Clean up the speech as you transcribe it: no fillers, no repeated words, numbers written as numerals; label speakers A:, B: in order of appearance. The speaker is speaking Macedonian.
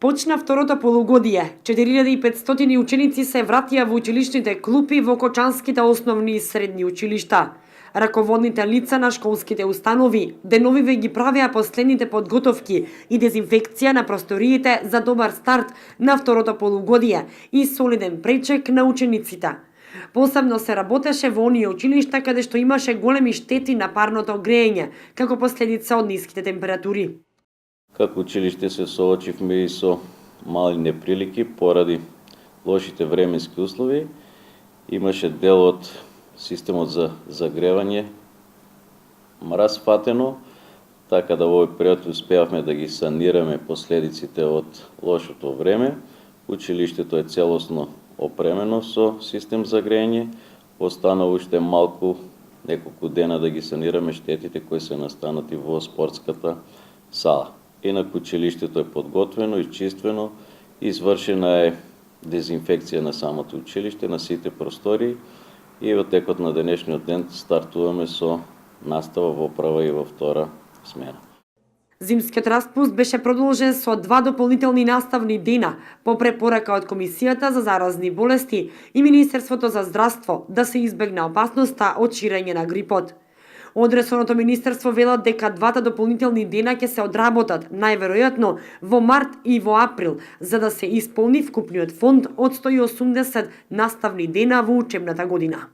A: Почна второто полугодие. 4500 ученици се вратија во училишните клупи во кочанските основни и средни училишта. Раководните лица на школските установи деновиве ги правеа последните подготовки и дезинфекција на просториите за добар старт на второто полугодие и солиден пречек на учениците. Посебно се работеше во оние училишта каде што имаше големи штети на парното грејење, како последица од ниските температури.
B: Како училиште се соочивме и со мали неприлики поради лошите временски услови. Имаше дел од системот за загревање расфатено, така да во овој период успеавме да ги санираме последиците од лошото време. Училиштето е целосно опремено со систем за грејење, останало уште малку, неколку дена да ги санираме штетите кои се настанати во спортската сала. Инаку училиштето е подготвено, изчиствено, извршена е дезинфекција на самото училиште, на сите простории и во текот на денешниот ден стартуваме со настава во прва и во втора смена.
A: Зимскиот распуст беше продолжен со 2 дополнителни наставни дена по препорака од Комисијата за заразни болести и Министерството за здравство да се избегне опасноста од ширење на грипот. Од ресорното министерство велат дека 2 дополнителни дена ќе се одработат најверојатно во март и во април, за да се исполни вкупниот фонд од 180 наставни дена во учебната година.